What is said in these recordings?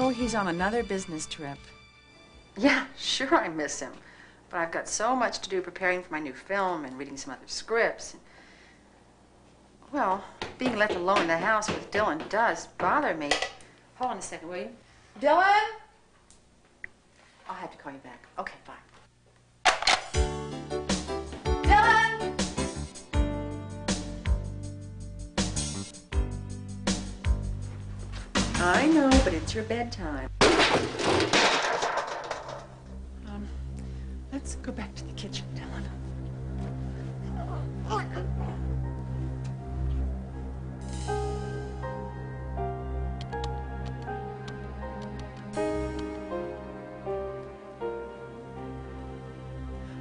Oh, he's on another business trip. Yeah, sure I miss him. But I've got so much to do preparing for my new film and reading some other scripts. Well, being left alone in the house with Dylan does bother me. Hold on a second, will you? Dylan? I'll have to call you back. Okay, bye. Dylan! I know, but it's your bedtime. Let's go back to the kitchen, Dylan.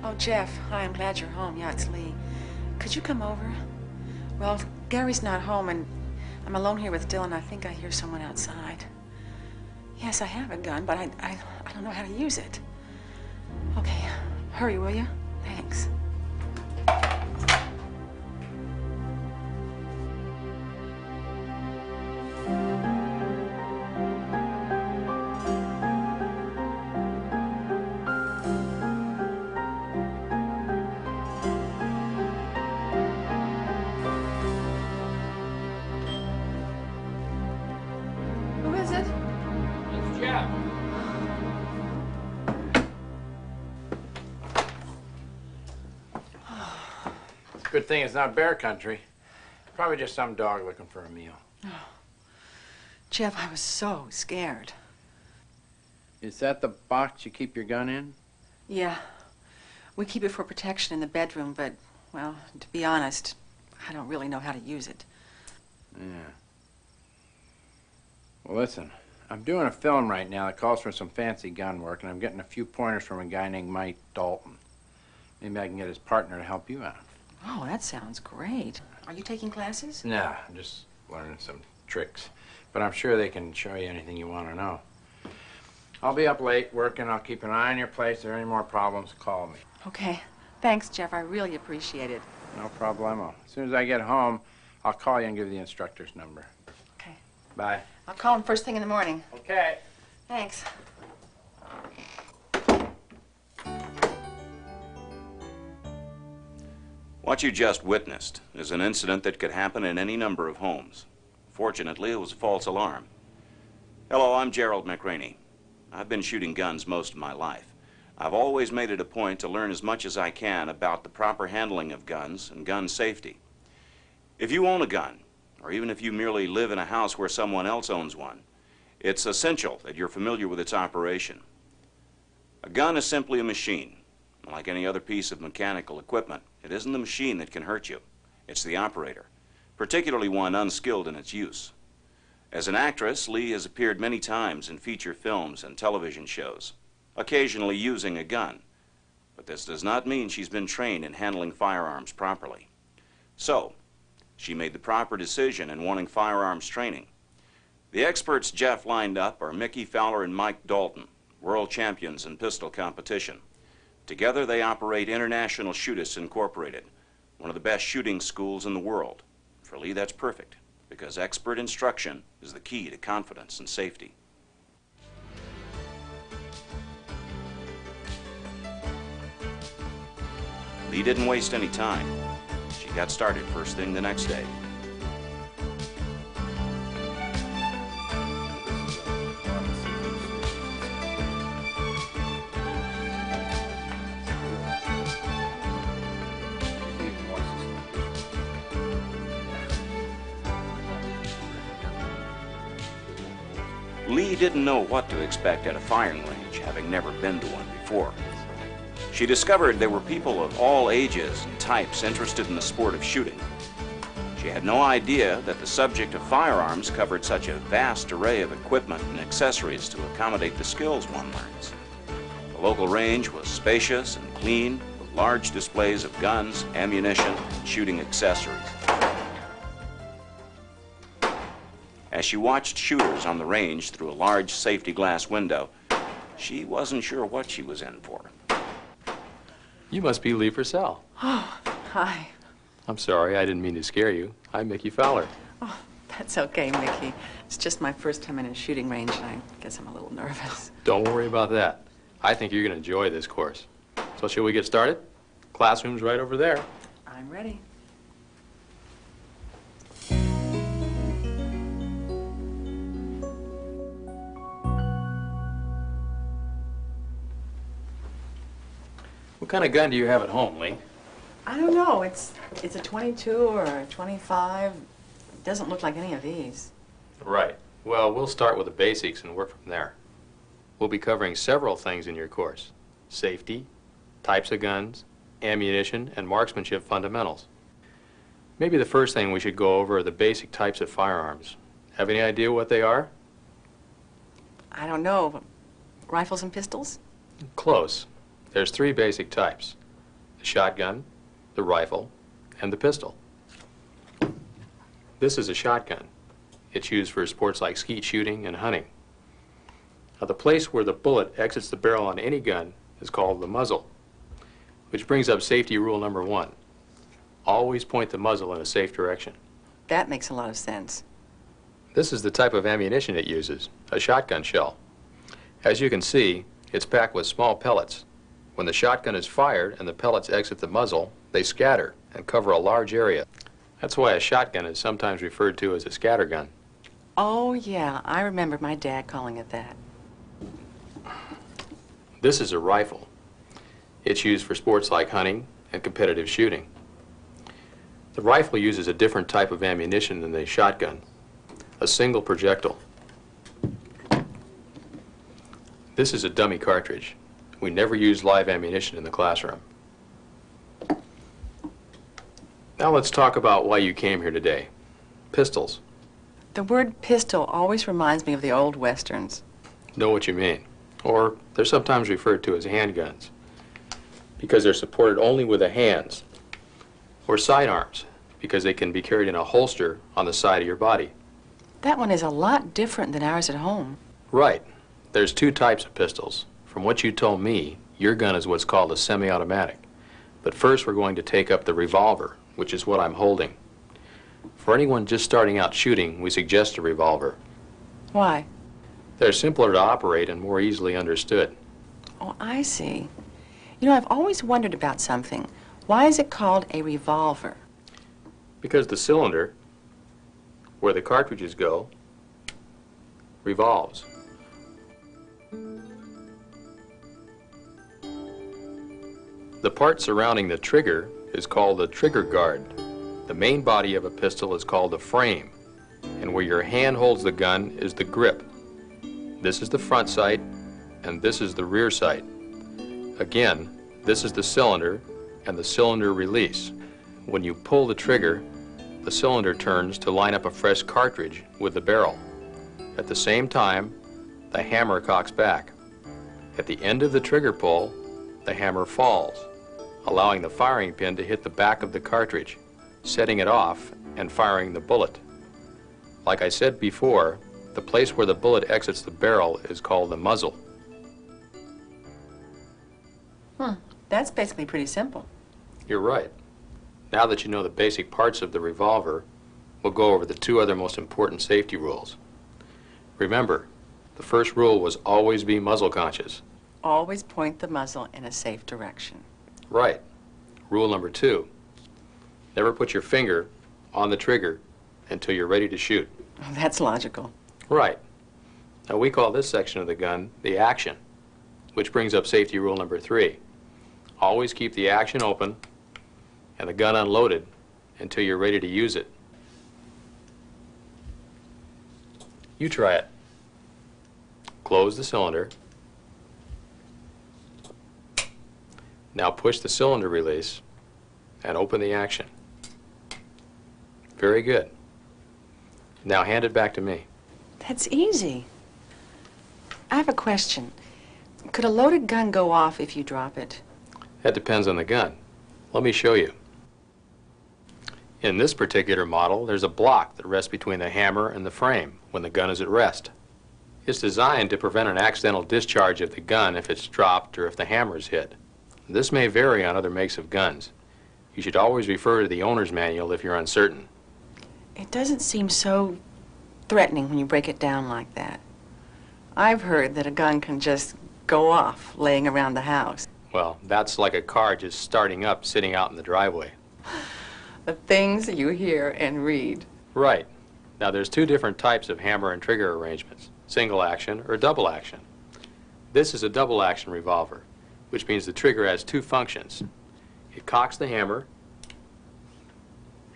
Oh, Jeff, hi, I'm glad you're home. Yeah, it's Lee. Could you come over? Well, Gary's not home, and I'm alone here with Dylan. I think I hear someone outside. Yes, I have a gun, but I don't know how to use it. Okay, hurry, will you? Thanks. Who is it? It's Jeff. Good thing it's not bear country. Probably just some dog looking for a meal. Oh. Jeff, I was so scared. Is that the box you keep your gun in? Yeah. We keep it for protection in the bedroom, but, well, to be honest, I don't really know how to use it. Yeah. Well, listen, I'm doing a film right now that calls for some fancy gun work, and I'm getting a few pointers from a guy named Mike Dalton. Maybe I can get his partner to help you out. Oh, that sounds great. Are you taking classes? Nah, I'm just learning some tricks. But I'm sure they can show you anything you want to know. I'll be up late working. I'll keep an eye on your place. If there are any more problems, call me. Okay. Thanks, Jeff. I really appreciate it. No problemo. As soon as I get home, I'll call you and give you the instructor's number. Okay. Bye. I'll call him first thing in the morning. Okay. Thanks. What you just witnessed is an incident that could happen in any number of homes. Fortunately, it was a false alarm. Hello, I'm Gerald McRaney. I've been shooting guns most of my life. I've always made it a point to learn as much as I can about the proper handling of guns and gun safety. If you own a gun, or even if you merely live in a house where someone else owns one, it's essential that you're familiar with its operation. A gun is simply a machine. Like any other piece of mechanical equipment, it isn't the machine that can hurt you. It's the operator, particularly one unskilled in its use. As an actress, Lee has appeared many times in feature films and television shows, occasionally using a gun. But this does not mean she's been trained in handling firearms properly. So, she made the proper decision in wanting firearms training. The experts Jeff lined up are Mickey Fowler and Mike Dalton, world champions in pistol competition. Together, they operate International Shootist Incorporated, one of the best shooting schools in the world. For Lee, that's perfect, because expert instruction is the key to confidence and safety. Lee didn't waste any time. She got started first thing the next day. Lee didn't know what to expect at a firing range, having never been to one before. She discovered there were people of all ages and types interested in the sport of shooting. She had no idea that the subject of firearms covered such a vast array of equipment and accessories to accommodate the skills one learns. The local range was spacious and clean, with large displays of guns, ammunition, and shooting accessories. As she watched shooters on the range through a large safety glass window, she wasn't sure what she was in for. You must be Lee Purcell. Oh, hi. I'm sorry, I didn't mean to scare you. I'm Mickey Fowler. Oh, That's okay, Mickey. It's just my first time in a shooting range, and I guess I'm a little nervous. Don't worry about that. I think you're going to enjoy this course. So shall we get started? Classroom's right over there. I'm ready. What kind of gun do you have at home, Lee? I don't know. It's a 22 or a 25. It doesn't look like any of these. Right. Well, we'll start with the basics and work from there. We'll be covering several things in your course: safety, types of guns, ammunition, and marksmanship fundamentals. Maybe the first thing we should go over are the basic types of firearms. Have any idea what they are? I don't know. Rifles and pistols? Close. There's three basic types: the shotgun, the rifle, and the pistol. This is a shotgun. It's used for sports like skeet shooting and hunting. Now, the place where the bullet exits the barrel on any gun is called the muzzle, which brings up safety rule number 1. Always point the muzzle in a safe direction. That makes a lot of sense. This is the type of ammunition it uses, a shotgun shell. As you can see, it's packed with small pellets. When the shotgun is fired and the pellets exit the muzzle, they scatter and cover a large area. That's why a shotgun is sometimes referred to as a scattergun. Oh, yeah. I remember my dad calling it that. This is a rifle. It's used for sports like hunting and competitive shooting. The rifle uses a different type of ammunition than the shotgun, a single projectile. This is a dummy cartridge. We never use live ammunition in the classroom. Now let's talk about why you came here today. Pistols. The word pistol always reminds me of the old westerns. Know what you mean. Or they're sometimes referred to as handguns because they're supported only with the hands. Or sidearms because they can be carried in a holster on the side of your body. That one is a lot different than ours at home. Right. There's two types of pistols. From what you told me, your gun is what's called a semi-automatic. But first we're going to take up the revolver, which is what I'm holding. For anyone just starting out shooting, we suggest a revolver. Why? They're simpler to operate and more easily understood. Oh, I see. You know, I've always wondered about something. Why is it called a revolver? Because the cylinder, where the cartridges go, revolves. The part surrounding the trigger is called the trigger guard. The main body of a pistol is called the frame, and where your hand holds the gun is the grip. This is the front sight, and this is the rear sight. Again, this is the cylinder and the cylinder release. When you pull the trigger, the cylinder turns to line up a fresh cartridge with the barrel. At the same time, the hammer cocks back. At the end of the trigger pull, the hammer falls, allowing the firing pin to hit the back of the cartridge, setting it off and firing the bullet. Like I said before, the place where the bullet exits the barrel is called the muzzle. That's basically pretty simple. You're right. Now that you know the basic parts of the revolver, we'll go over the two other most important safety rules. Remember, the first rule was always be muzzle conscious. Always point the muzzle in a safe direction. Right. Rule number 2, never put your finger on the trigger until you're ready to shoot. Oh, that's logical. Right. Now we call this section of the gun the action, which brings up safety rule number 3. Always keep the action open and the gun unloaded until you're ready to use it. You try it. Close the cylinder. Now push the cylinder release and open the action. Very good. Now hand it back to me. That's easy. I have a question. Could a loaded gun go off if you drop it? That depends on the gun. Let me show you. In this particular model, there's a block that rests between the hammer and the frame when the gun is at rest. It's designed to prevent an accidental discharge of the gun if it's dropped or if the hammer is hit. This may vary on other makes of guns. You should always refer to the owner's manual if you're uncertain. It doesn't seem so threatening when you break it down like that. I've heard that a gun can just go off laying around the house. Well, that's like a car just starting up, sitting out in the driveway. The things you hear and read. Right. Now, there's two different types of hammer and trigger arrangements, single action or double action. This is a double action revolver, which means the trigger has two functions. It cocks the hammer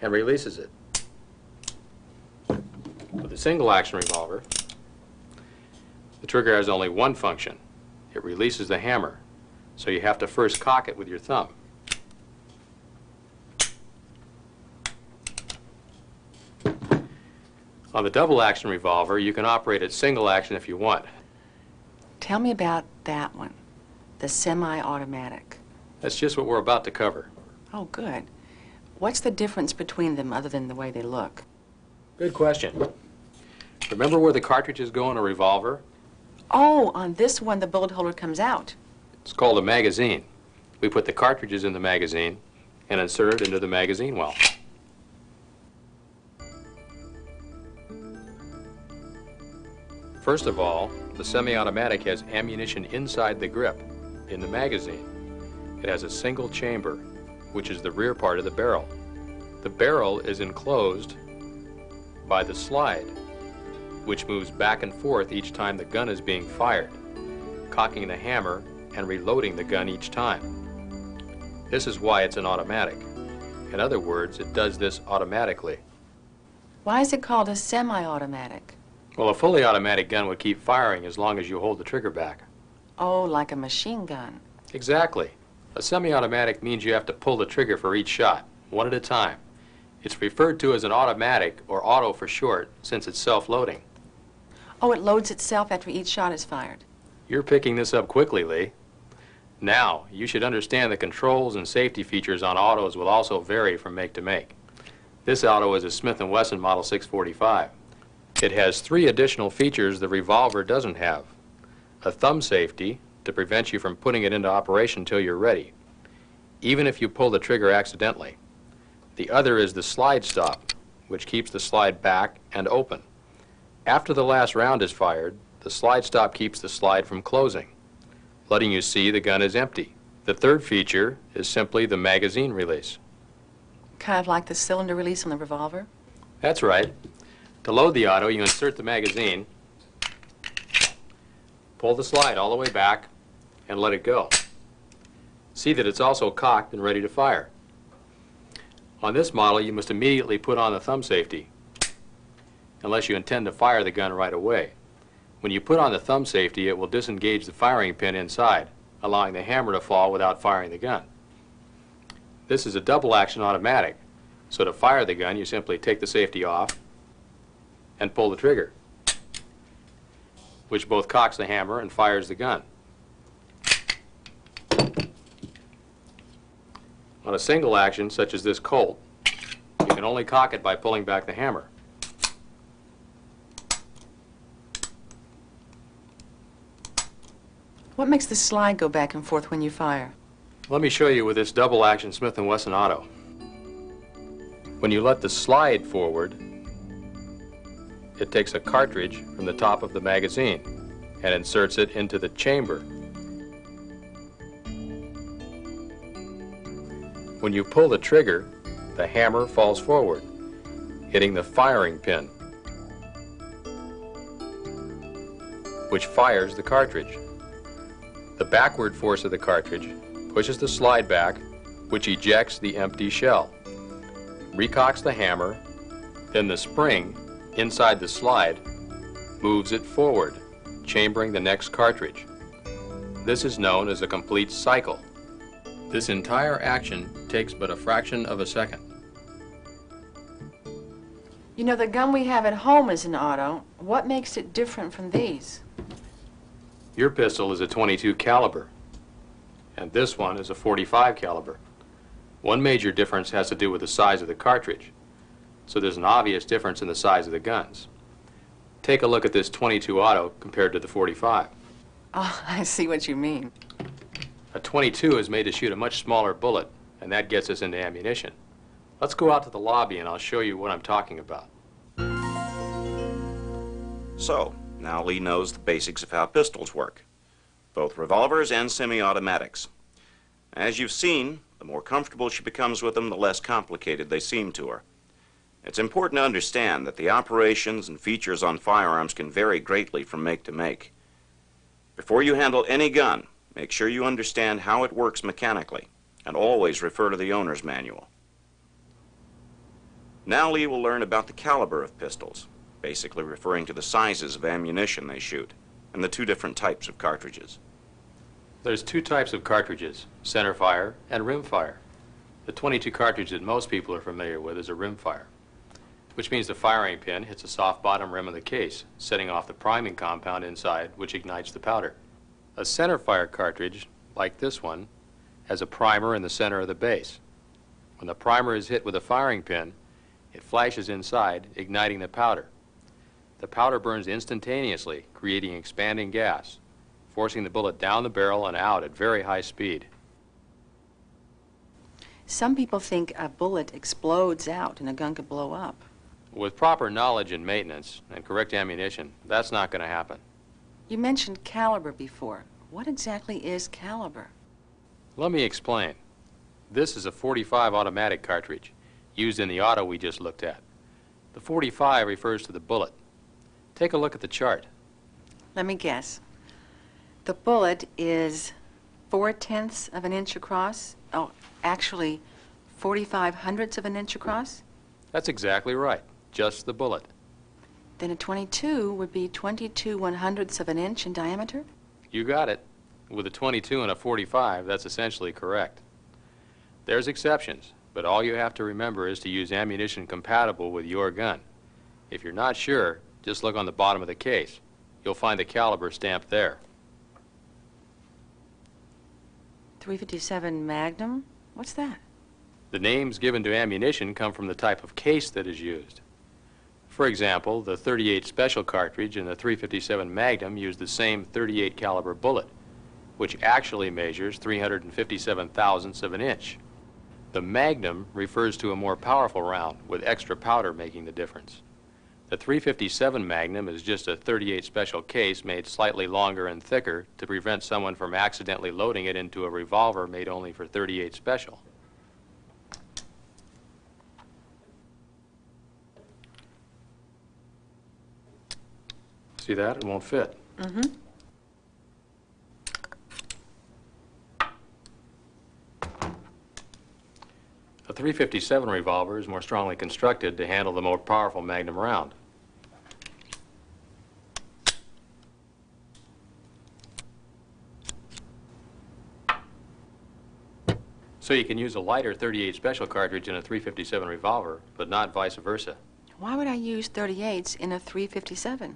and releases it. With a single action revolver, the trigger has only one function. It releases the hammer, so you have to first cock it with your thumb. On the double action revolver, you can operate it single action if you want. Tell me about that one, the semi-automatic. That's just what we're about to cover. Oh, good. What's the difference between them other than the way they look? Good question. Remember where the cartridges go in a revolver? Oh, on this one, the bullet holder comes out. It's called a magazine. We put the cartridges in the magazine and insert it into the magazine well. First of all, the semi-automatic has ammunition inside the grip, in the magazine. It has a single chamber, which is the rear part of the barrel. The barrel is enclosed by the slide, which moves back and forth each time the gun is being fired, cocking the hammer and reloading the gun each time. This is why it's an automatic. In other words, it does this automatically. Why is it called a semi-automatic? Well, a fully automatic gun would keep firing as long as you hold the trigger back. Oh, like a machine gun. Exactly. A semi-automatic means you have to pull the trigger for each shot, one at a time. It's referred to as an automatic, or auto for short, since it's self-loading. Oh, it loads itself after each shot is fired. You're picking this up quickly, Lee. Now, you should understand the controls and safety features on autos will also vary from make to make. This auto is a Smith & Wesson Model 645. It has 3 additional features the revolver doesn't have. A thumb safety to prevent you from putting it into operation until you're ready, even if you pull the trigger accidentally. The other is the slide stop, which keeps the slide back and open. After the last round is fired, the slide stop keeps the slide from closing, letting you see the gun is empty. The third feature is simply the magazine release. Kind of like the cylinder release on the revolver? That's right. To load the auto, you insert the magazine, pull the slide all the way back, and let it go. See that it's also cocked and ready to fire. On this model, you must immediately put on the thumb safety, unless you intend to fire the gun right away. When you put on the thumb safety, it will disengage the firing pin inside, allowing the hammer to fall without firing the gun. This is a double action automatic, so to fire the gun, you simply take the safety off and pull the trigger, which both cocks the hammer and fires the gun. On a single action, such as this Colt, you can only cock it by pulling back the hammer. What makes the slide go back and forth when you fire? Let me show you with this double action Smith & Wesson auto. When you let the slide forward, it takes a cartridge from the top of the magazine and inserts it into the chamber. When you pull the trigger, the hammer falls forward, hitting the firing pin, which fires the cartridge. The backward force of the cartridge pushes the slide back, which ejects the empty shell, recocks the hammer, then the spring inside the slide moves it forward, chambering the next cartridge. This is known as a complete cycle. This entire action takes but a fraction of a second. You know, the gun we have at home is an auto. What makes it different from these? Your pistol is a .22 caliber, and this one is a .45 caliber. One major difference has to do with the size of the cartridge, so there's an obvious difference in the size of the guns. Take a look at this .22 auto compared to the .45. Oh, I see what you mean. A .22 is made to shoot a much smaller bullet, and that gets us into ammunition. Let's go out to the lobby and I'll show you what I'm talking about. So, now Lee knows the basics of how pistols work, both revolvers and semi-automatics. As you've seen, the more comfortable she becomes with them, the less complicated they seem to her. It's important to understand that the operations and features on firearms can vary greatly from make to make. Before you handle any gun, make sure you understand how it works mechanically, and always refer to the owner's manual. Now Lee will learn about the caliber of pistols, basically referring to the sizes of ammunition they shoot, and the two different types of cartridges. There's two types of cartridges, centerfire and rimfire. The .22 cartridge that most people are familiar with is a rimfire, which means the firing pin hits the soft bottom rim of the case, setting off the priming compound inside, which ignites the powder. A centerfire cartridge, like this one, has a primer in the center of the base. When the primer is hit with a firing pin, it flashes inside, igniting the powder. The powder burns instantaneously, creating expanding gas, forcing the bullet down the barrel and out at very high speed. Some people think a bullet explodes out and a gun could blow up. With proper knowledge and maintenance and correct ammunition, that's not going to happen. You mentioned caliber before. What exactly is caliber? Let me explain. This is a .45 automatic cartridge, used in the auto we just looked at. The .45 refers to the bullet. Take a look at the chart. Let me guess. The bullet is 4/10 of an inch across? Oh, actually, 45/100 of an inch across? That's exactly right. Just the bullet. Then a .22 would be 22/100 of an inch in diameter? You got it. With a .22 and a .45, that's essentially correct. There's exceptions, but all you have to remember is to use ammunition compatible with your gun. If you're not sure, just look on the bottom of the case. You'll find the caliber stamped there. .357 Magnum? What's that? The names given to ammunition come from the type of case that is used. For example, the .38 Special cartridge and the .357 Magnum use the same .38 caliber bullet, which actually measures 357 thousandths of an inch. The Magnum refers to a more powerful round with extra powder making the difference. The .357 Magnum is just a .38 Special case made slightly longer and thicker to prevent someone from accidentally loading it into a revolver made only for .38 Special. See that? It won't fit. Mm-hmm. A .357 revolver is more strongly constructed to handle the more powerful Magnum round. So you can use a lighter .38 Special cartridge in a .357 revolver, but not vice versa. Why would I use .38s in a .357?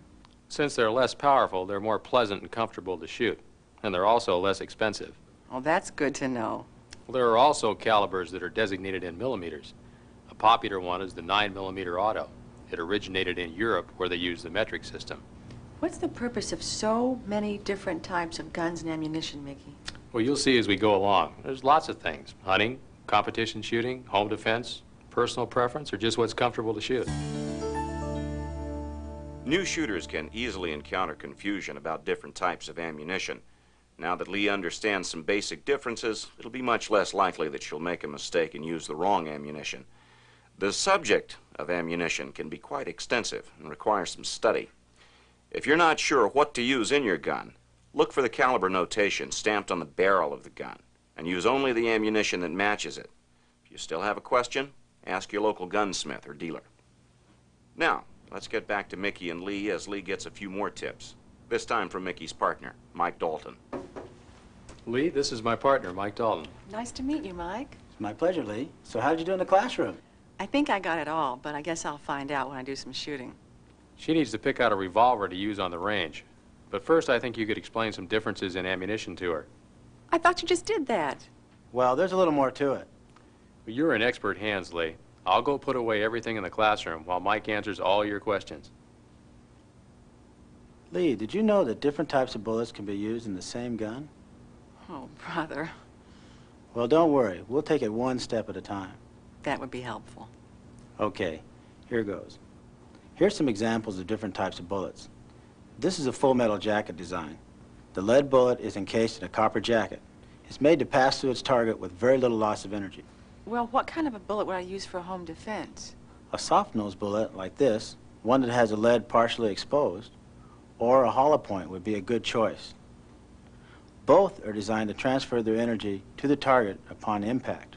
Since they're less powerful, they're more pleasant and comfortable to shoot, and they're also less expensive. Oh, that's good to know. There are also calibers that are designated in millimeters. A popular one is the 9mm auto. It originated in Europe, where they use the metric system. What's the purpose of so many different types of guns and ammunition, Mickey? Well, you'll see as we go along. There's lots of things. Hunting, competition shooting, home defense, personal preference, or just what's comfortable to shoot. New shooters can easily encounter confusion about different types of ammunition. Now that Lee understands some basic differences, it'll be much less likely that she'll make a mistake and use the wrong ammunition. The subject of ammunition can be quite extensive and require some study. If you're not sure what to use in your gun, look for the caliber notation stamped on the barrel of the gun and use only the ammunition that matches it. If you still have a question, ask your local gunsmith or dealer. Now, let's get back to Mickey and Lee as Lee gets a few more tips, this time from Mickey's partner, Mike Dalton. Lee, this is my partner, Mike Dalton. Nice to meet you, Mike. It's my pleasure, Lee. So how did you do in the classroom? I think I got it all, but I guess I'll find out when I do some shooting. She needs to pick out a revolver to use on the range. But first, I think you could explain some differences in ammunition to her. I thought you just did that. Well, there's a little more to it. Well, you're in expert hands, Lee. I'll go put away everything in the classroom while Mike answers all your questions. Lee, did you know that different types of bullets can be used in the same gun? Oh, brother. Well, don't worry. We'll take it one step at a time. That would be helpful. Okay, here goes. Here's some examples of different types of bullets. This is a full metal jacket design. The lead bullet is encased in a copper jacket. It's made to pass through its target with very little loss of energy. Well, what kind of a bullet would I use for home defense? A soft-nosed bullet like this, one that has the lead partially exposed, or a hollow point would be a good choice. Both are designed to transfer their energy to the target upon impact.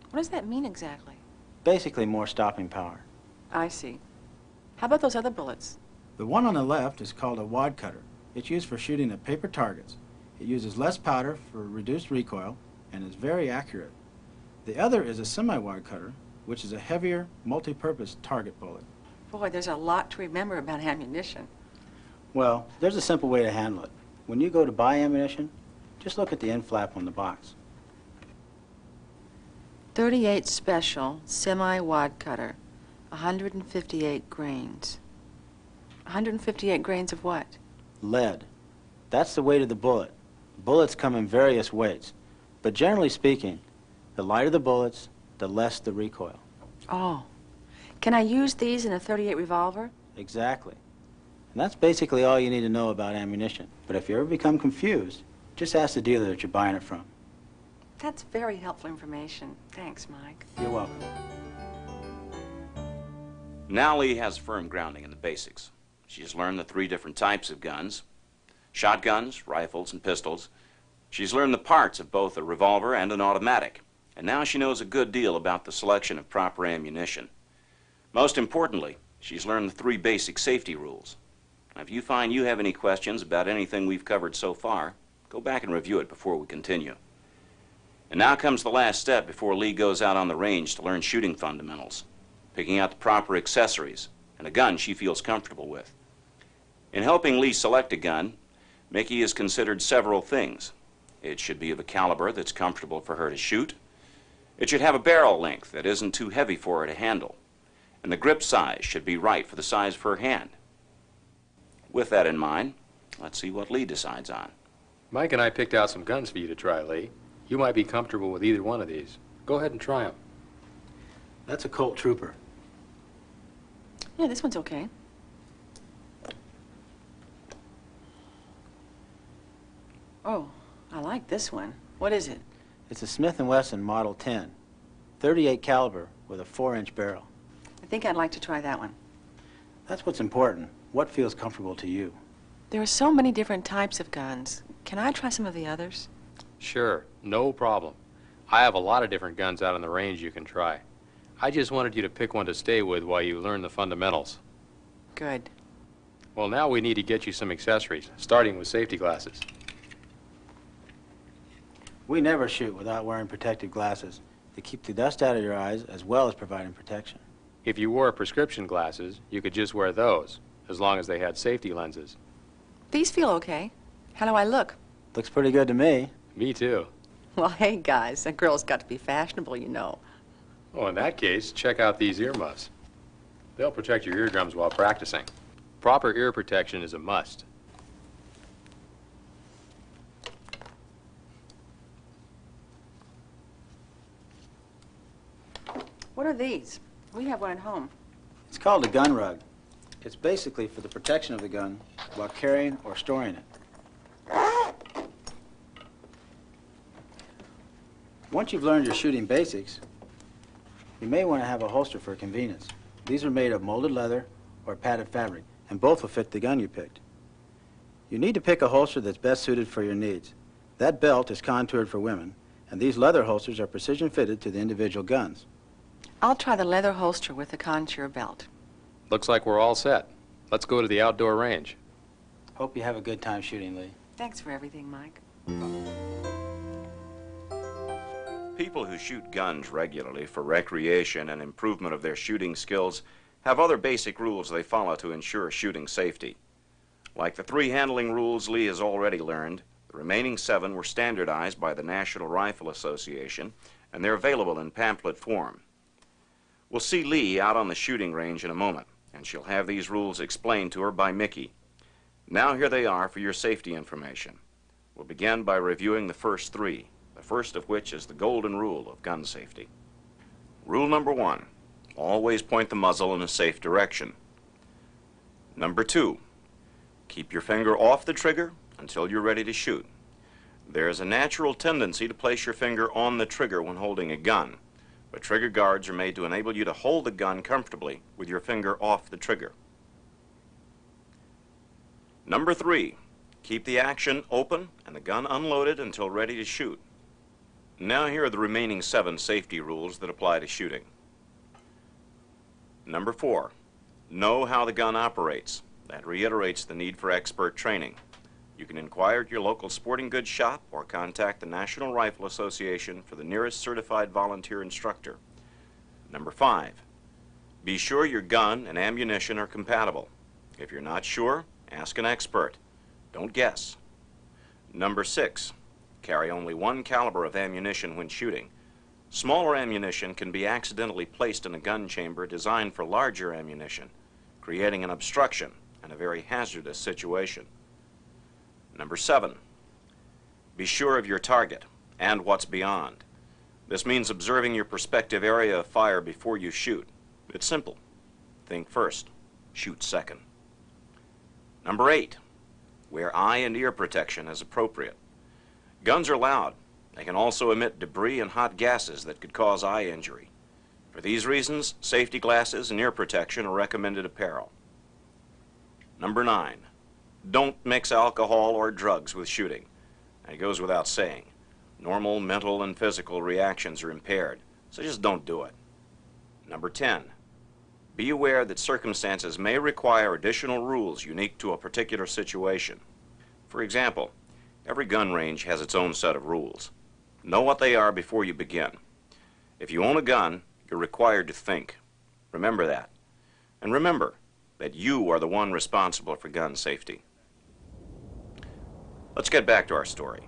What does that mean exactly? Basically, more stopping power. I see. How about those other bullets? The one on the left is called a wad cutter. It's used for shooting at paper targets. It uses less powder for reduced recoil and is very accurate. The other is a semi-wad cutter, which is a heavier, multi-purpose target bullet. Boy, there's a lot to remember about ammunition. Well, there's a simple way to handle it. When you go to buy ammunition, just look at the end flap on the box. 38 special, semi-wad cutter, 158 grains. 158 grains of what? Lead. That's the weight of the bullet. Bullets come in various weights, but generally speaking, the lighter the bullets, the less the recoil. Oh. Can I use these in a .38 revolver? Exactly. And that's basically all you need to know about ammunition. But if you ever become confused, just ask the dealer that you're buying it from. That's very helpful information. Thanks, Mike. You're welcome. Now Lee has firm grounding in the basics. She's learned the 3 different types of guns: shotguns, rifles, and pistols. She's learned the parts of both a revolver and an automatic. And now she knows a good deal about the selection of proper ammunition. Most importantly, she's learned the 3 basic safety rules. Now, if you find you have any questions about anything we've covered so far, go back and review it before we continue. And now comes the last step before Lee goes out on the range to learn shooting fundamentals, picking out the proper accessories and a gun she feels comfortable with. In helping Lee select a gun, Mickey has considered several things. It should be of a caliber that's comfortable for her to shoot. It should have a barrel length that isn't too heavy for her to handle. And the grip size should be right for the size of her hand. With that in mind, let's see what Lee decides on. Mike and I picked out some guns for you to try, Lee. You might be comfortable with either one of these. Go ahead and try them. That's a Colt Trooper. Yeah, this one's okay. Oh, I like this one. What is it? It's a Smith & Wesson Model 10, 38 caliber with a 4-inch barrel. I think I'd like to try that one. That's what's important. What feels comfortable to you? There are so many different types of guns. Can I try some of the others? Sure, no problem. I have a lot of different guns out on the range you can try. I just wanted you to pick one to stay with while you learn the fundamentals. Good. Well, now we need to get you some accessories, starting with safety glasses. We never shoot without wearing protective glasses. They keep the dust out of your eyes as well as providing protection. If you wore prescription glasses, you could just wear those, as long as they had safety lenses. These feel okay. How do I look? Looks pretty good to me. Me too. Well, hey, guys, a girl's got to be fashionable, you know. Oh, in that case, check out these earmuffs. They'll protect your eardrums while practicing. Proper ear protection is a must. What are these? We have one at home. It's called a gun rug. It's basically for the protection of the gun while carrying or storing it. Once you've learned your shooting basics, you may want to have a holster for convenience. These are made of molded leather or padded fabric, and both will fit the gun you picked. You need to pick a holster that's best suited for your needs. That belt is contoured for women, and these leather holsters are precision fitted to the individual guns. I'll try the leather holster with the contour belt. Looks like we're all set. Let's go to the outdoor range. Hope you have a good time shooting, Lee. Thanks for everything, Mike. People who shoot guns regularly for recreation and improvement of their shooting skills have other basic rules they follow to ensure shooting safety. Like the 3 handling rules Lee has already learned, the remaining 7 were standardized by the National Rifle Association, and they're available in pamphlet form. We'll see Lee out on the shooting range in a moment, and she'll have these rules explained to her by Mickey. Now here they are for your safety information. We'll begin by reviewing the first 3, the first of which is the golden rule of gun safety. Rule number 1, always point the muzzle in a safe direction. Number 2, Keep your finger off the trigger until you're ready to shoot. There's a natural tendency to place your finger on the trigger when holding a gun, but trigger guards are made to enable you to hold the gun comfortably with your finger off the trigger. Number 3, keep the action open and the gun unloaded until ready to shoot. Now here are the remaining 7 safety rules that apply to shooting. Number 4, know how the gun operates. That reiterates the need for expert training. You can inquire at your local sporting goods shop or contact the National Rifle Association for the nearest certified volunteer instructor. Number 5, be sure your gun and ammunition are compatible. If you're not sure, ask an expert. Don't guess. Number 6, carry only 1 caliber of ammunition when shooting. Smaller ammunition can be accidentally placed in a gun chamber designed for larger ammunition, creating an obstruction and a very hazardous situation. Number 7, be sure of your target and what's beyond. This means observing your prospective area of fire before you shoot. It's simple. Think first, shoot second. Number 8, wear eye and ear protection as appropriate. Guns are loud. They can also emit debris and hot gases that could cause eye injury. For these reasons, safety glasses and ear protection are recommended apparel. Number 9, don't mix alcohol or drugs with shooting. It goes without saying. Normal mental and physical reactions are impaired, so just don't do it. Number 10, be aware that circumstances may require additional rules unique to a particular situation. For example, every gun range has its own set of rules. Know what they are before you begin. If you own a gun, you're required to think. Remember that. And remember that you are the one responsible for gun safety. Let's get back to our story.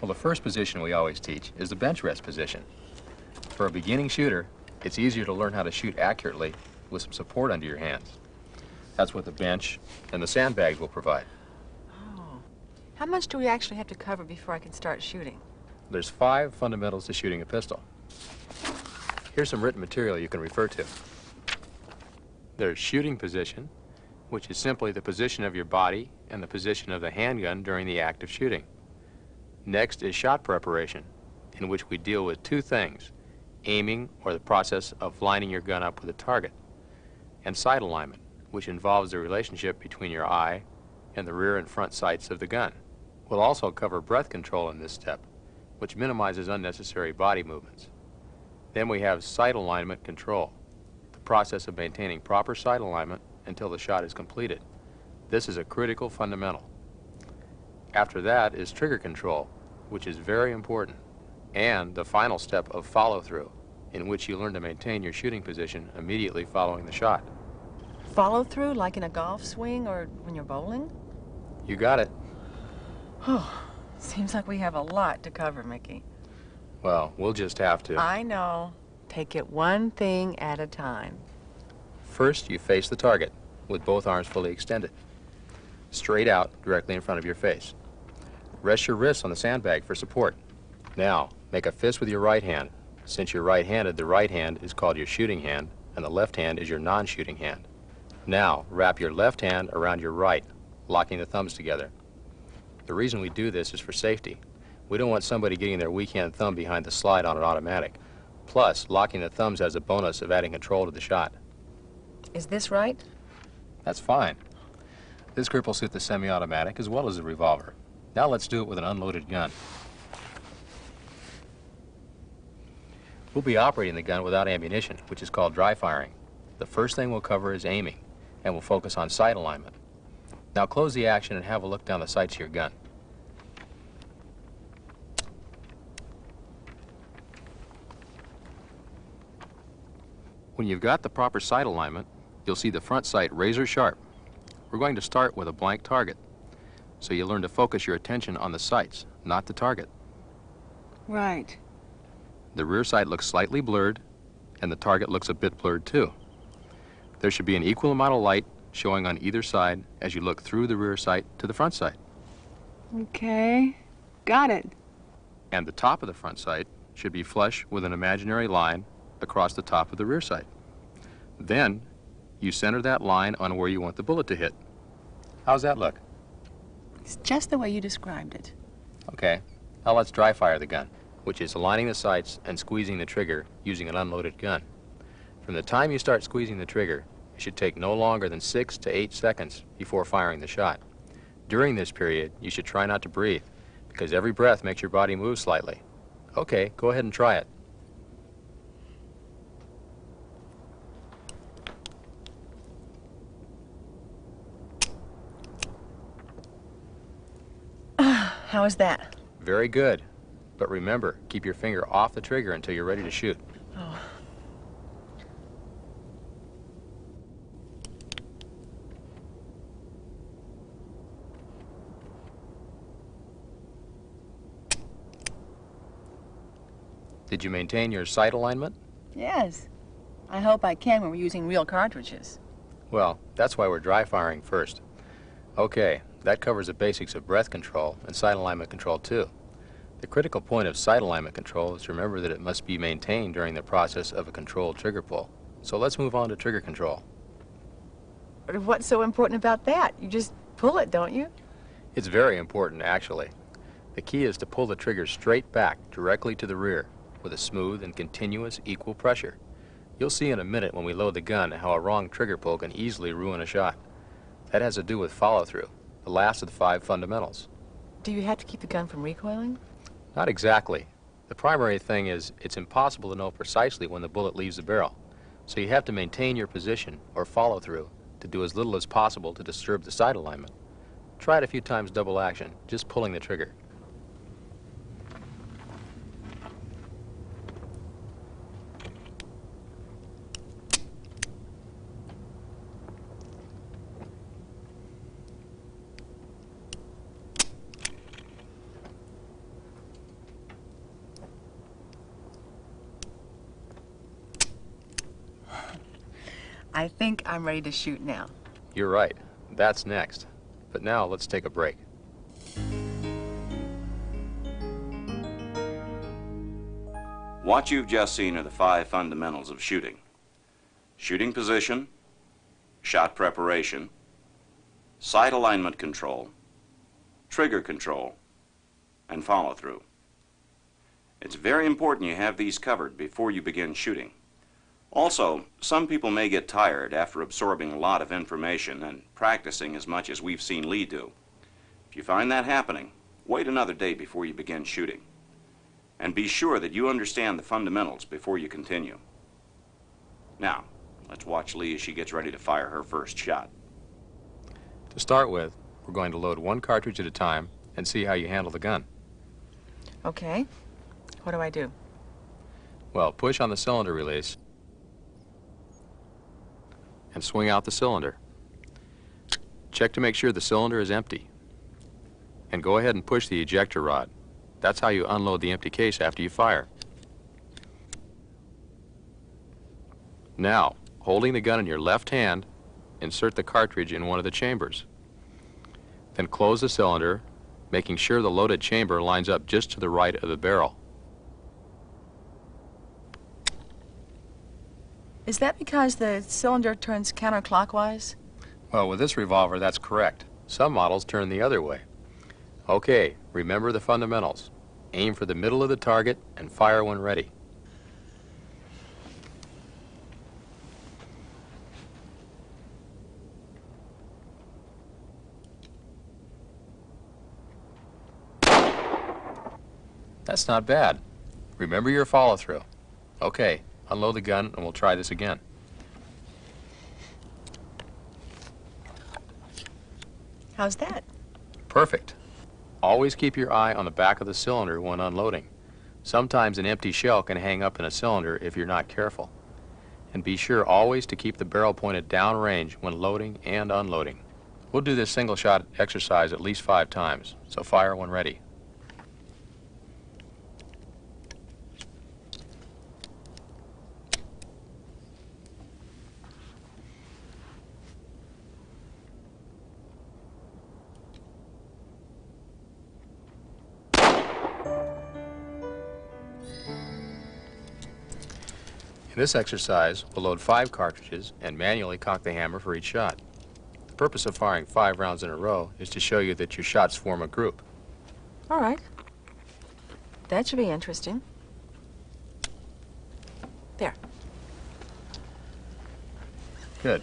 Well, the first position we always teach is the bench rest position. For a beginning shooter, it's easier to learn how to shoot accurately with some support under your hands. That's what the bench and the sandbags will provide. Oh. How much do we actually have to cover before I can start shooting? There's 5 fundamentals to shooting a pistol. Here's some written material you can refer to. There's shooting position, which is simply the position of your body and the position of the handgun during the act of shooting. Next is shot preparation, in which we deal with 2 things: aiming, or the process of lining your gun up with a target, and sight alignment, which involves the relationship between your eye and the rear and front sights of the gun. We'll also cover breath control in this step, which minimizes unnecessary body movements. Then we have sight alignment control, the process of maintaining proper sight alignment until the shot is completed. This is a critical fundamental. After that is trigger control, which is very important, and the final step of follow-through, in which you learn to maintain your shooting position immediately following the shot. Follow through, like in a golf swing or when you're bowling? You got it. Oh, seems like we have a lot to cover, Mickey. Well, we'll just have to. I know. Take it one thing at a time. First, you face the target with both arms fully extended, straight out directly in front of your face. Rest your wrists on the sandbag for support. Now, make a fist with your right hand. Since you're right-handed, the right hand is called your shooting hand, and the left hand is your non-shooting hand. Now, wrap your left hand around your right, locking the thumbs together. The reason we do this is for safety. We don't want somebody getting their weak hand thumb behind the slide on an automatic. Plus, locking the thumbs has a bonus of adding control to the shot. Is this right? That's fine. This grip will suit the semi-automatic as well as the revolver. Now let's do it with an unloaded gun. We'll be operating the gun without ammunition, which is called dry firing. The first thing we'll cover is aiming, and we'll focus on sight alignment. Now close the action and have a look down the sights of your gun. When you've got the proper sight alignment, you'll see the front sight razor sharp. We're going to start with a blank target, so you learn to focus your attention on the sights, not the target. Right. The rear sight looks slightly blurred, and the target looks a bit blurred too. There should be an equal amount of light showing on either side as you look through the rear sight to the front sight. Okay, got it. And the top of the front sight should be flush with an imaginary line across the top of the rear sight. Then, you center that line on where you want the bullet to hit. How's that look? It's just the way you described it. Okay. Now let's dry fire the gun, which is aligning the sights and squeezing the trigger using an unloaded gun. From the time you start squeezing the trigger, it should take no longer than 6 to 8 seconds before firing the shot. During this period, you should try not to breathe, because every breath makes your body move slightly. Okay, go ahead and try it. How is that? Very good. But remember, keep your finger off the trigger until you're ready to shoot. Oh. Did you maintain your sight alignment? Yes. I hope I can when we're using real cartridges. Well, that's why we're dry firing first. Okay, that covers the basics of breath control and sight alignment control too. The critical point of sight alignment control is to remember that it must be maintained during the process of a controlled trigger pull. So let's move on to trigger control. But what's so important about that? You just pull it, don't you? It's very important, actually. The key is to pull the trigger straight back, directly to the rear, with a smooth and continuous equal pressure. You'll see in a minute when we load the gun how a wrong trigger pull can easily ruin a shot. That has to do with follow-through, the last of the 5 fundamentals. Do you have to keep the gun from recoiling? Not exactly. The primary thing is it's impossible to know precisely when the bullet leaves the barrel. So you have to maintain your position, or follow-through, to do as little as possible to disturb the sight alignment. Try it a few times double action, just pulling the trigger. I think I'm ready to shoot now. You're right. That's next. But now let's take a break. What you've just seen are the 5 fundamentals of shooting: shooting position, shot preparation, sight alignment control, trigger control, and follow-through. It's very important you have these covered before you begin shooting. Also, some people may get tired after absorbing a lot of information and practicing as much as we've seen Lee do. If you find that happening, wait another day before you begin shooting. And be sure that you understand the fundamentals before you continue. Now, let's watch Lee as she gets ready to fire her first shot. To start with, we're going to load 1 cartridge at a time and see how you handle the gun. Okay. What do I do? Well, push on the cylinder release and swing out the cylinder. Check to make sure the cylinder is empty. And go ahead and push the ejector rod. That's how you unload the empty case after you fire. Now, holding the gun in your left hand, insert the cartridge in one of the chambers. Then close the cylinder, making sure the loaded chamber lines up just to the right of the barrel. Is that because the cylinder turns counterclockwise? Well, with this revolver, that's correct. Some models turn the other way. Okay, remember the fundamentals. Aim for the middle of the target and fire when ready. That's not bad. Remember your follow-through. Okay, unload the gun and we'll try this again. How's that? Perfect. Always keep your eye on the back of the cylinder when unloading. Sometimes an empty shell can hang up in a cylinder if you're not careful. And be sure always to keep the barrel pointed downrange when loading and unloading. We'll do this single shot exercise at least 5 times, so fire when ready. In this exercise, we'll load 5 cartridges and manually cock the hammer for each shot. The purpose of firing 5 rounds in a row is to show you that your shots form a group. All right. That should be interesting. There. Good.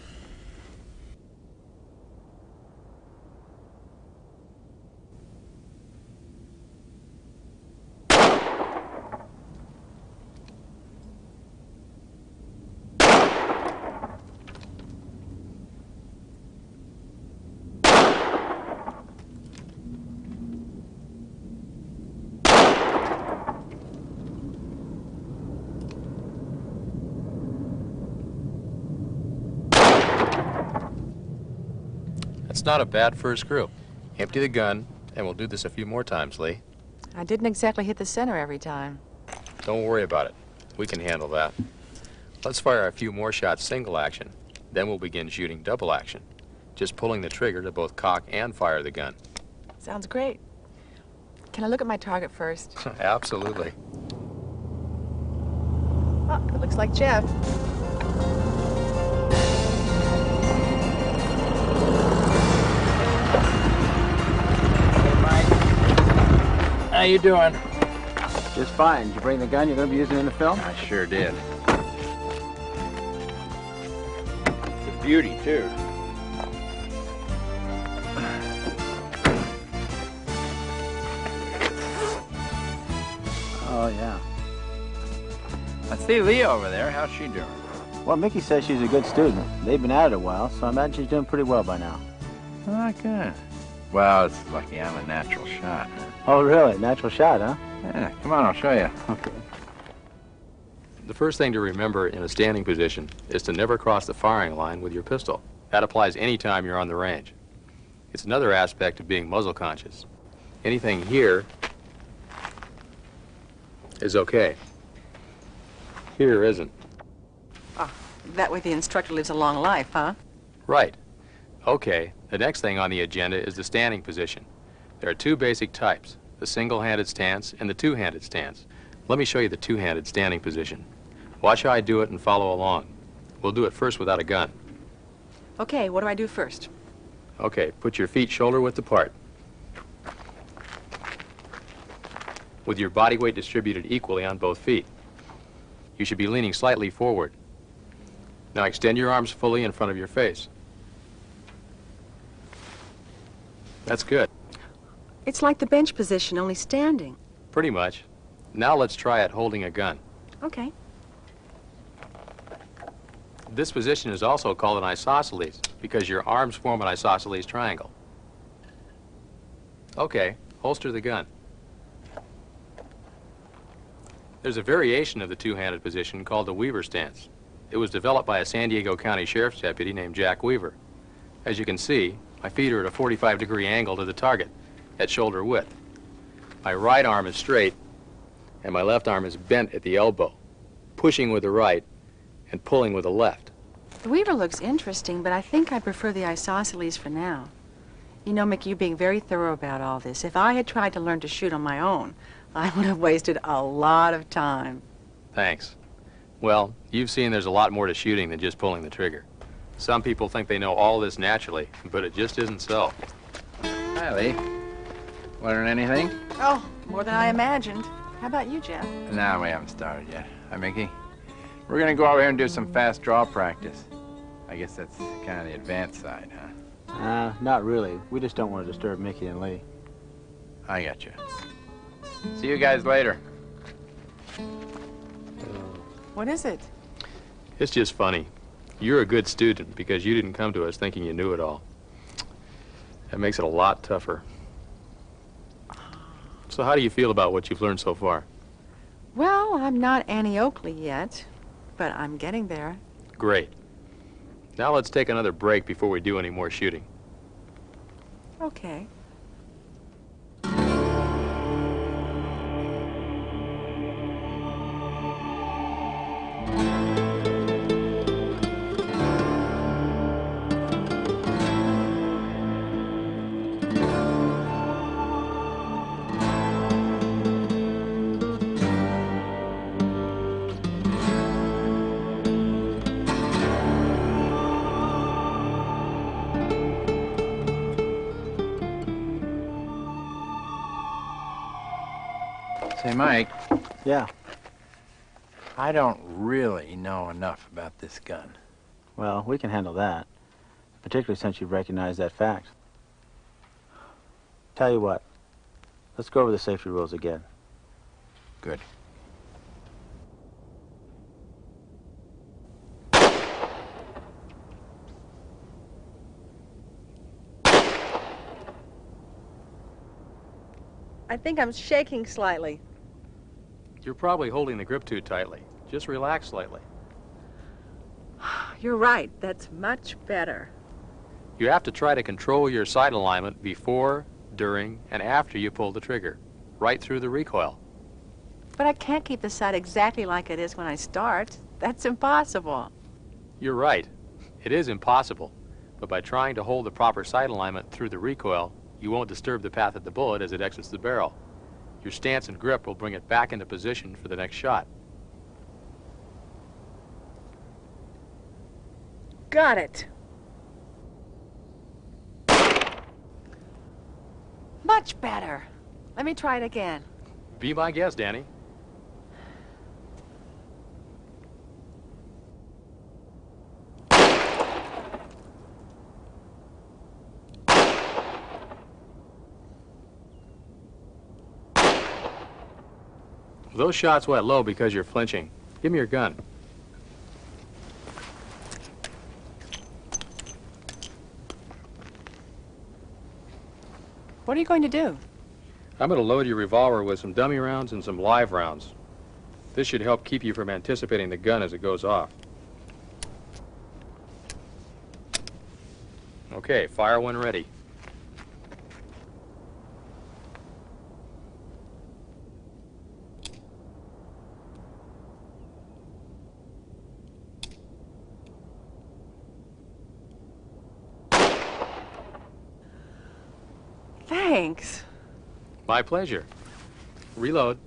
That's not a bad first group. Empty the gun, and we'll do this a few more times, Lee. I didn't exactly hit the center every time. Don't worry about it. We can handle that. Let's fire a few more shots single action. Then we'll begin shooting double action. Just pulling the trigger to both cock and fire the gun. Sounds great. Can I look at my target first? Absolutely. Oh, it looks like Jeff. How you doing? Just fine. Did you bring the gun you're going to be using in the film? I sure did. It's a beauty, too. Oh, yeah. I see Leah over there. How's she doing? Well, Mickey says she's a good student. They've been at it a while, so I imagine she's doing pretty well by now. Oh, good. Well, it's lucky I'm a natural shot. Oh, really? Natural shot, huh? Yeah, come on, I'll show you. Okay. The first thing to remember in a standing position is to never cross the firing line with your pistol. That applies any time you're on the range. It's another aspect of being muzzle conscious. Anything here is okay. Here isn't. That way the instructor lives a long life, huh? Right. Okay, the next thing on the agenda is the standing position. There are 2 basic types, the single-handed stance and the two-handed stance. Let me show you the two-handed standing position. Watch how I do it and follow along. We'll do it first without a gun. Okay, what do I do first? Okay, put your feet shoulder-width apart. With your body weight distributed equally on both feet. You should be leaning slightly forward. Now extend your arms fully in front of your face. That's good. It's like the bench position, only standing. Pretty much. Now let's try it holding a gun. Okay. This position is also called an isosceles because your arms form an isosceles triangle. Okay, holster the gun. There's a variation of the two-handed position called the Weaver stance. It was developed by a San Diego County Sheriff's deputy named Jack Weaver. As you can see, my feet are at a 45-degree angle to the target, at shoulder width. My right arm is straight, and my left arm is bent at the elbow, pushing with the right and pulling with the left. The Weaver looks interesting, but I think I prefer the isosceles for now. You know, Mickey, you're being very thorough about all this. If I had tried to learn to shoot on my own, I would have wasted a lot of time. Thanks. Well, you've seen there's a lot more to shooting than just pulling the trigger. Some people think they know all this naturally, but it just isn't so. Hi, Lee. Learn anything? Oh, more than I imagined. How about you, Jeff? No, we haven't started yet. Hi, Mickey. We're gonna go over here and do some fast draw practice. I guess that's kind of the advanced side, huh? Not really. We just don't want to disturb Mickey and Lee. I got you. See you guys later. What is it? It's just funny. You're a good student because you didn't come to us thinking you knew it all. That makes it a lot tougher. So how do you feel about what you've learned so far? Well, I'm not Annie Oakley yet, but I'm getting there. Great. Now let's take another break before we do any more shooting. Okay. Hey, Mike, Yeah. I don't really know enough about this gun. Well, we can handle that, particularly since you've recognized that fact. Tell you what, let's go over the safety rules again. Good. I think I'm shaking slightly. You're probably holding the grip too tightly. Just relax slightly. You're right. That's much better. You have to try to control your sight alignment before, during, and after you pull the trigger, right through the recoil. But I can't keep the sight exactly like it is when I start. That's impossible. You're right. It is impossible. But by trying to hold the proper sight alignment through the recoil, you won't disturb the path of the bullet as it exits the barrel. Your stance and grip will bring it back into position for the next shot. Got it. Much better. Let me try it again. Be my guest, Danny. Those shots went low because you're flinching. Give me your gun. What are you going to do? I'm going to load your revolver with some dummy rounds and some live rounds. This should help keep you from anticipating the gun as it goes off. Okay, fire when ready. Thanks. My pleasure. Reload.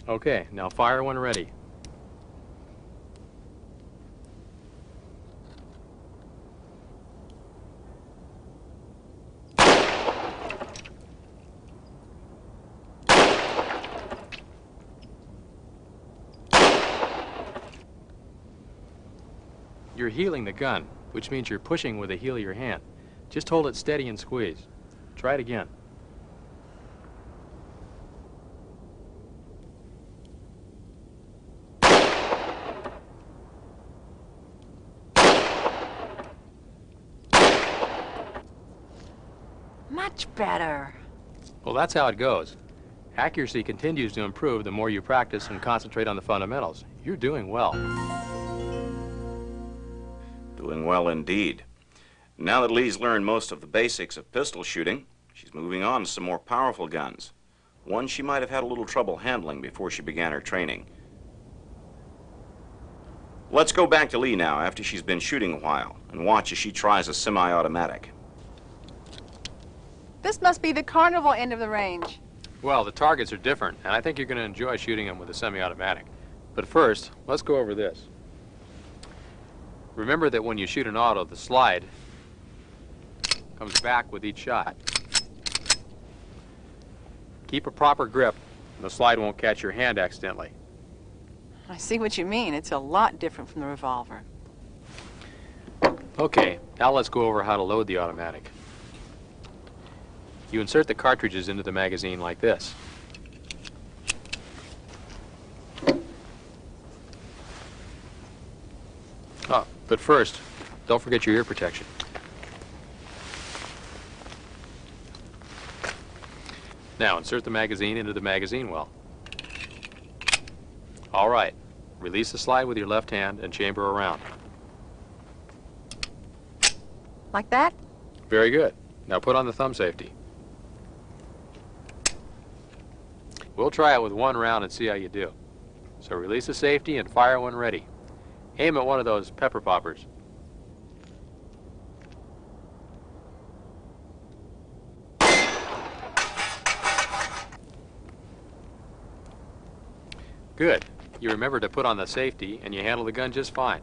Okay, now fire when ready. You're heeling the gun, which means you're pushing with the heel of your hand. Just hold it steady and squeeze. Try it again. Much better. Well, that's how it goes. Accuracy continues to improve the more you practice and concentrate on the fundamentals. You're doing well. Doing well indeed. Now that Lee's learned most of the basics of pistol shooting, she's moving on to some more powerful guns. One she might have had a little trouble handling before she began her training. Let's go back to Lee now after she's been shooting a while and watch as she tries a semi-automatic. This must be the carnival end of the range. Well, the targets are different, and I think you're going to enjoy shooting them with a semi-automatic. But first, let's go over this. Remember that when you shoot an auto, the slide comes back with each shot. Keep a proper grip, and the slide won't catch your hand accidentally. I see what you mean. It's a lot different from the revolver. Okay, now let's go over how to load the automatic. You insert the cartridges into the magazine like this. Oh, but first, don't forget your ear protection. Now, insert the magazine into the magazine well. All right. Release the slide with your left hand and chamber around. Like that? Very good. Now put on the thumb safety. We'll try it with one round and see how you do. So release the safety and fire when ready. Aim at one of those pepper poppers. Good. You remember to put on the safety, and you handle the gun just fine.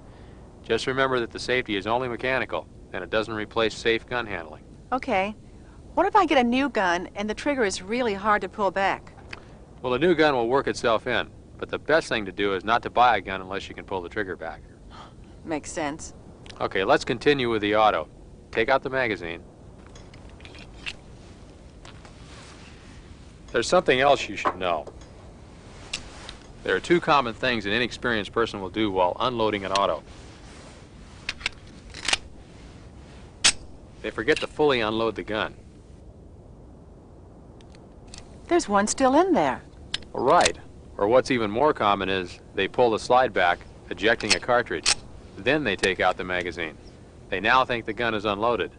Just remember that the safety is only mechanical, and it doesn't replace safe gun handling. Okay. What if I get a new gun and the trigger is really hard to pull back? Well, the new gun will work itself in, but the best thing to do is not to buy a gun unless you can pull the trigger back. Makes sense. Okay, let's continue with the auto. Take out the magazine. There's something else you should know. There are two common things an inexperienced person will do while unloading an auto. They forget to fully unload the gun. There's one still in there. Right. Or what's even more common is they pull the slide back, ejecting a cartridge. Then they take out the magazine. They now think the gun is unloaded.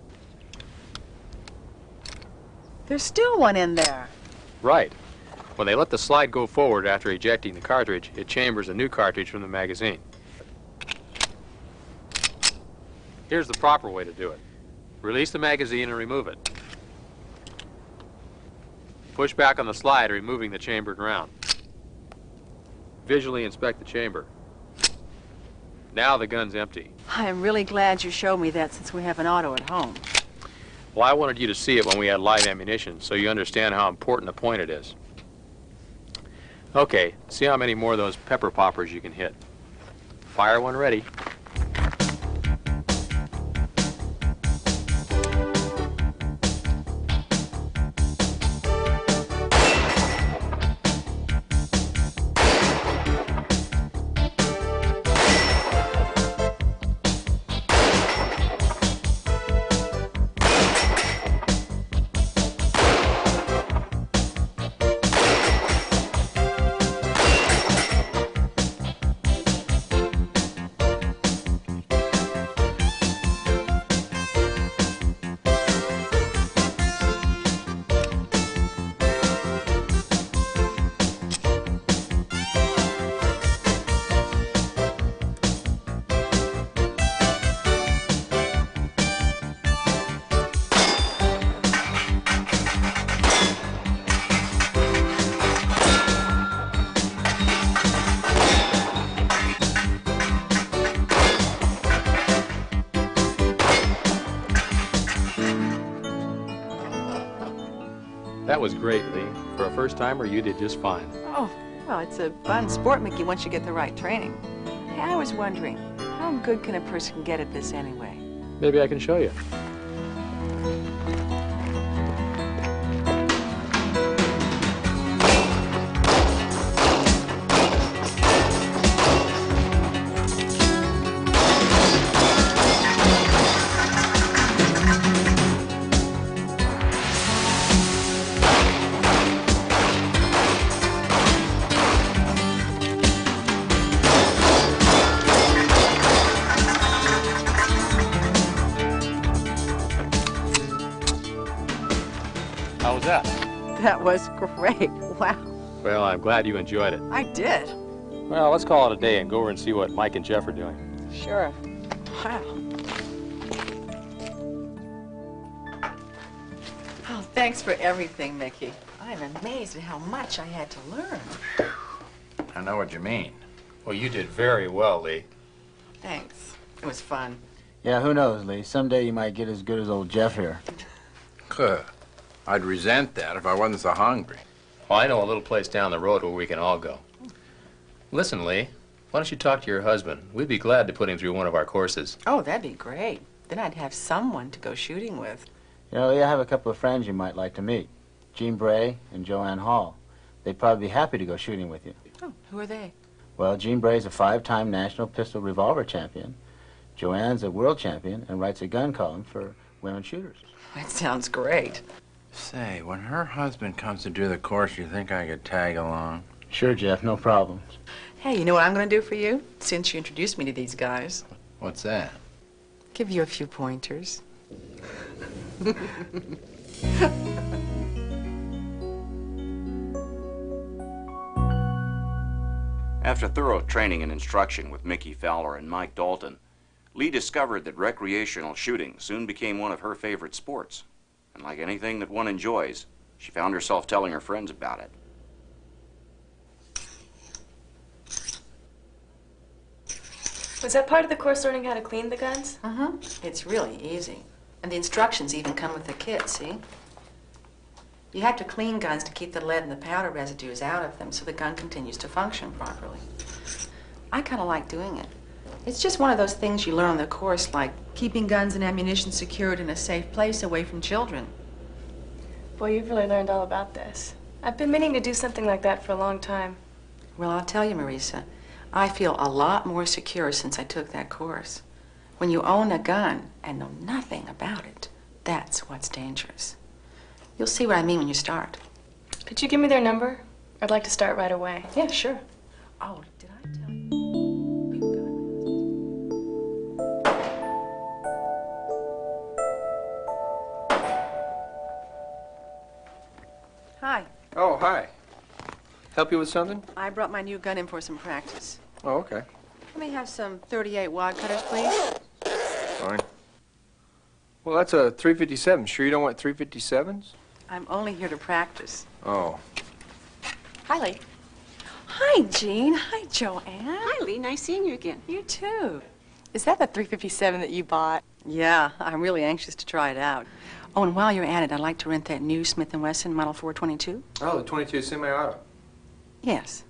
There's still one in there. Right. When they let the slide go forward after ejecting the cartridge, it chambers a new cartridge from the magazine. Here's the proper way to do it. Release the magazine and remove it. Push back on the slide, removing the chambered round. Visually inspect the chamber. Now the gun's empty. I'm really glad you showed me that since we have an auto at home. Well, I wanted you to see it when we had live ammunition, so you understand how important a point it is. Okay, see how many more of those pepper poppers you can hit. Fire when ready. That was great, Lee. For a first-timer, you did just fine. Oh, well, it's a fun sport, Mickey, once you get the right training. Hey, I was wondering, how good can a person get at this anyway? Maybe I can show you. How was that? That was great. Wow. Well, I'm glad you enjoyed it. I did. Well, let's call it a day and go over and see what Mike and Jeff are doing. Sure. Wow. Oh, thanks for everything, Mickey. I'm amazed at how much I had to learn. I know what you mean. Well, you did very well, Lee. Thanks. It was fun. Yeah, who knows, Lee? Someday you might get as good as old Jeff here. Huh. I'd resent that if I wasn't so hungry. Well, I know a little place down the road where we can all go. Listen, Lee, why don't you talk to your husband? We'd be glad to put him through one of our courses. Oh, that'd be great. Then I'd have someone to go shooting with. You know, Lee, I have a couple of friends you might like to meet. Jean Bray and Joanne Hall. They'd probably be happy to go shooting with you. Oh, who are they? Well, Jean Bray's a 5-time national pistol revolver champion. Joanne's a world champion and writes a gun column for women shooters. That sounds great. Say, when her husband comes to do the course, you think I could tag along? Sure, Jeff, no problem. Hey, you know what I'm going to do for you? Since you introduced me to these guys. What's that? Give you a few pointers. After thorough training and instruction with Mickey Fowler and Mike Dalton, Lee discovered that recreational shooting soon became one of her favorite sports. And like anything that one enjoys, she found herself telling her friends about it. Was that part of the course learning how to clean the guns? It's really easy. And the instructions even come with the kit, see? You have to clean guns to keep the lead and the powder residues out of them so the gun continues to function properly. I kind of like doing it. It's just one of those things you learn on the course, like keeping guns and ammunition secured in a safe place away from children. Boy, you've really learned all about this. I've been meaning to do something like that for a long time. Well, I'll tell you, Marisa, I feel a lot more secure since I took that course. When you own a gun and know nothing about it, that's what's dangerous. You'll see what I mean when you start. Could you give me their number? I'd like to start right away. Yeah, sure. Oh, did I tell you? Hi. Oh, hi. Help you with something? I brought my new gun in for some practice. Oh, okay. Let me have some 38 wad cutters, please. Fine. Well, that's a 357. Sure you don't want 357s? I'm only here to practice. Oh. Hi, Lee. Hi, Jean. Hi, Joanne. Hi, Lee. Nice seeing you again. You too. Is that the 357 that you bought? Yeah, I'm really anxious to try it out. Oh, and while you're at it, I'd like to rent that new Smith & Wesson Model 422. Oh, the 22 semi-auto. Yes.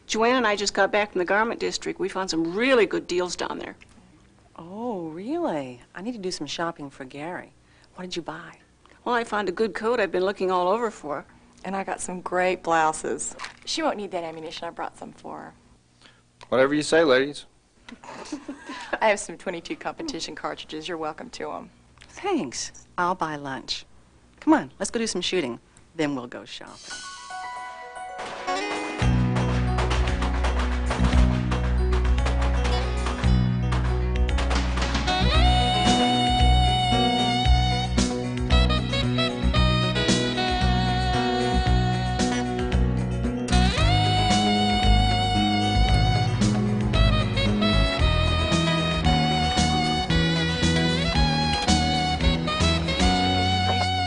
Joanne and I just got back from the garment district. We found some really good deals down there. Oh, really? I need to do some shopping for Gary. What did you buy? Well, I found a good coat I've been looking all over for. And I got some great blouses. She won't need that ammunition. I brought some for her. Whatever you say, ladies. I have some 22 competition cartridges. You're welcome to them. Thanks. I'll buy lunch. Come on, let's go do some shooting. Then we'll go shopping.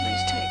Nice take.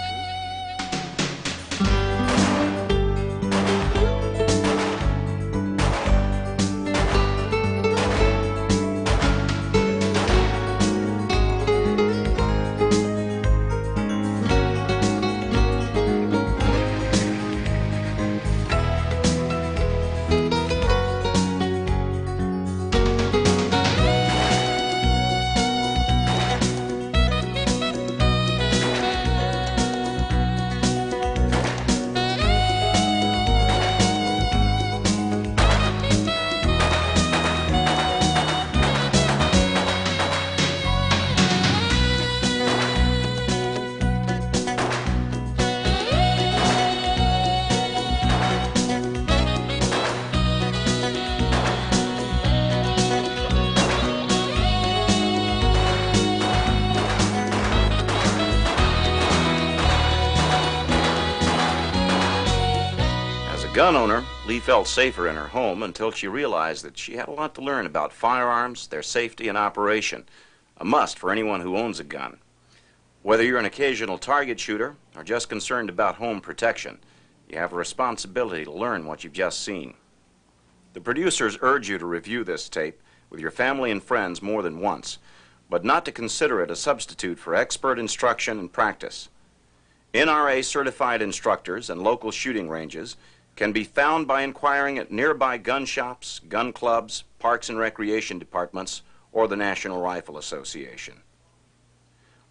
Gun owner, Lee felt safer in her home until she realized that she had a lot to learn about firearms, their safety and operation, a must for anyone who owns a gun. Whether you're an occasional target shooter or just concerned about home protection, you have a responsibility to learn what you've just seen. The producers urge you to review this tape with your family and friends more than once, but not to consider it a substitute for expert instruction and practice. NRA certified instructors and local shooting ranges can be found by inquiring at nearby gun shops, gun clubs, parks and recreation departments, or the National Rifle Association.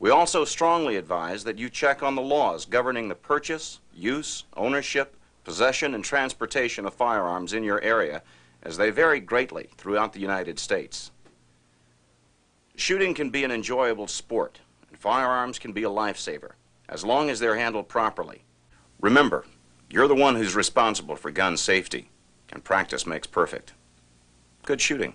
We also strongly advise that you check on the laws governing the purchase, use, ownership, possession, and transportation of firearms in your area, as they vary greatly throughout the United States. Shooting can be an enjoyable sport, and firearms can be a lifesaver, as long as they're handled properly. Remember, you're the one who's responsible for gun safety, and practice makes perfect. Good shooting.